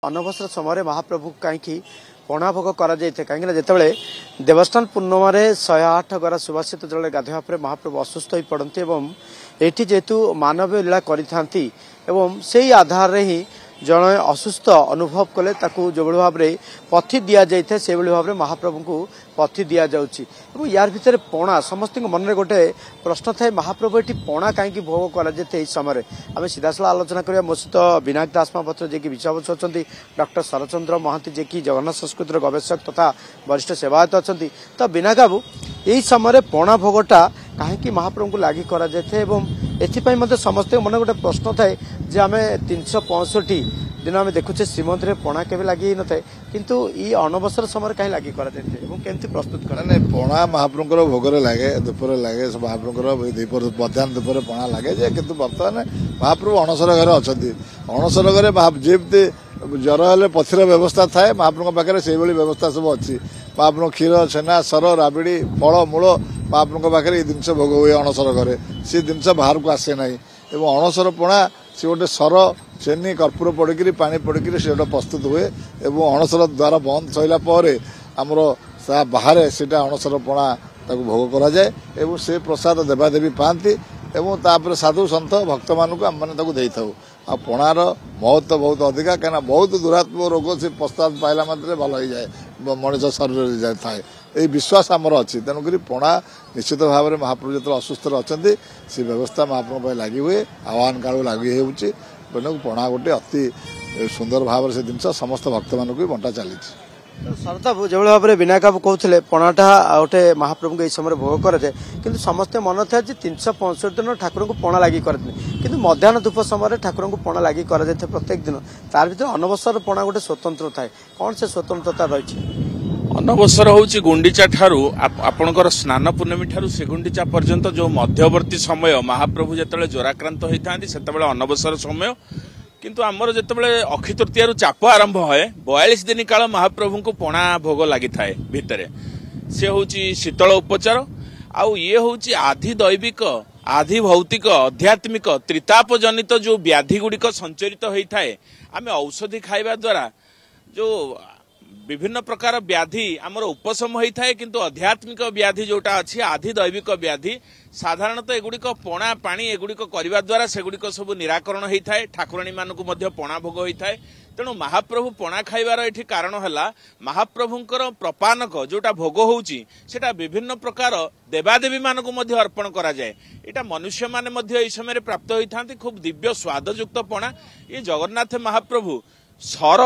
अनवसर समय महाप्रभु कहीं पणा भोग कहीं जिते देवस्थान पूर्णिम 108 गरा सुभाषित जल गाधोवा महाप्रभु असुस्थ हो पड़ती ये जेहेतु मानवीय लीला करते आधार ही जड़े असुस्थ अनुभव कले जो भाव में पथि दि जाए से भाव में महाप्रभु को पथि दि जाऊँगी यार भितर पणा समस्त मन में गोटे प्रश्न थाए महाप्रभु ये पणा कहीं भोग कर समय आम सीधासल आलोचना करा मो सहित विनायक दास महापात्र जी विषय बसु अच्छा डॉक्टर शरचंद्र महांती जी की जगन्नाथ संस्कृतिर गवेषक तथा वरिष्ठ सेवायत अच्छा तो विनायक बाबू यही समय पणा भोगटा कहीं महाप्रभु को लगी कर समस्त मन गोटे प्रश्न थाए जे आम 365 दिन आम देखुचे श्रीमंत पणा के लगी न था किंतु ये अनवसर समय कहीं लगी करमती प्रस्तुत कर पणा महाप्रभुर भोगरे लगे धूपर लगे महाप्रभुर मध्याह्न धूपर पणा लगे कि बर्तमान महाप्रभु अणसर घरे अच्छा अणसर घरे जमी ज्वर हेल्ले पथर व्यवस्था थाए महाप्रभु पाखे से व्यवस्था सब अच्छी महाप्रभु क्षीर छेना सर राबिड़ी फल मूल महाप्रभु पाखे जिनस भोग हुए अणसर घरे सी जिनस बाहर को आसे ना अणसर पणा सी गोटे सर चेनी कर्पूर पड़क पानी पड़क से गोटे प्रस्तुत हुए अणसर द्वारा बंद सरला आमर बाहर से अणसर पणा भोग करा जाए से प्रसाद देवादेवी पाती तापर साधु सन्थ भक्त मानक आम मैंने दे था आ पणार महत्व बहुत अधिका कहीं बहुत दुरात्मक रोग से प्रस्ताव पाइला मात्रे भल हो जाए मनीष शरीर थाए ये विश्वास आमर अच्छी तेणुक पणा निश्चित भाव में महाप्रभु जो असुस्थ अच्छा से व्यवस्था महाप्रभु लगी हुए आह्वान काल लगी हो पणा गोटे अति सुंदर भाव से जिन समस्त भक्त मानक भी बंटा चली शरद बाबू जो भाव में विनायक बाबू कहते पणाटा गोटे महाप्रभु को समय भोग करे कि समस्ते मन था 365 दिन ठाकुर को पणा लगी करते कि मध्याह्न धूप समय ठाकुर को पणा लगी कर प्रत्येक दिन तार भर अनवसर पणा गोटे स्वतंत्र थाए कौन से स्वतंत्रता रही अनवसर हूँ गुंडीचा ठारू आपणकर स्नान पूर्णमी ठारू से गुंडीचा पर्यंत जो मध्यवर्ती समय महाप्रभु जिते ज्वराक्रांत होता से अनवसर समय किंतु आमर जिते अक्षय तृतीय चाप आरंभ है 42 दिन काल महाप्रभु को पणा भोग लगी थाए भितर से हूँ शीतल उपचार आउ ये हूँ आधि दैविक आधि भौतिक आध्यात्मिक त्रिताप जनित जो व्याधि गुड़िक संचरित होता है आम औषधि खाइबा द्वारा जो विभिन्न प्रकार व्याधि आमर उपशम होता है किंतु आध्यात्मिक व्याधि जोटा अच्छी आधि दैविक व्याधि साधारणतः एगुड़िक पणा पानी एगुड़िक करने द्वारा सेगुड़िक सब निराकरण होता है ठाकुराणी मानक पणा भोग होता है तेणु महाप्रभु पणा खाइबार ये कारण है महाप्रभुंकर प्रपानक जोटा भोग होउची सेटा विभिन्न प्रकार देवादेवी मानक अर्पण करा जाए एटा मनुष्य माने समय प्राप्त होता खूब दिव्य स्वादयुक्त पणा ये जगन्नाथ महाप्रभु सर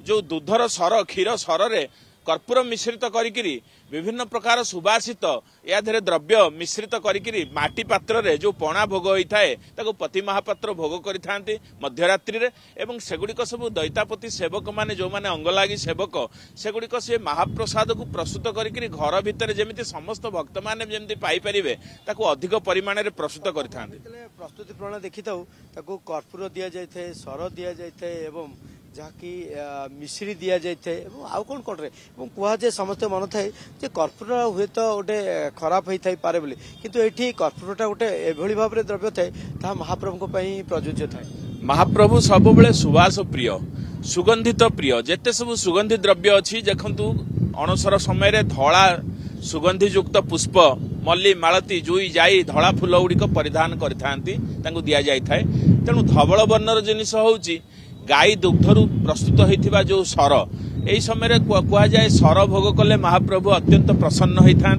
जो दूधर सर क्षीर सर रे कर्पूर मिश्रित करी विभिन्न प्रकार सुबासित या धीरे द्रव्य मिश्रित करी माटी पात्र रे जो पणा भोग होता है ताको पति महापात्र भोग करि मध्यरात्रि रे एवं सेगुड़िक सब दैतापति सेवक माने जो माने अंगलागी सेवक सेगुड़िक से महाप्रसाद को प्रस्तुत करी घर भितर जमी समस्त भक्त माने जमी पाइपर ताको अधिक परिमाण में प्रस्तुत करि प्रस्तुति प्रणाली देखी था कर्पूर दि जाए सर दि जाए जहाँकि मिश्री दि जाए आउ कौन कटे कहुए समस्त मन थाए कर्पूर हुए तो गोटे खराब होता पारे बोली किंतु ये कर्पूरटा गोटे एभली भाव में द्रव्य थाए महाप्रभु प्रযোज्य थाए महाप्रभु सब बेले सुवास प्रिय सुगंधित प्रिय जेते सब सुगंधित द्रव्य अच्छी देखु अणसर समय धला सुगंधियुक्त पुष्प मल्ली मालती जुई जाई धला फूल गुड़िक परिधान करथांती दि जाए तेणु धवल वर्णर जिनिस होउची गाई दुग्धरु प्रस्तुत होता जो सर यही समय कहुए सर भोग कले महाप्रभु अत्यंत प्रसन्न होता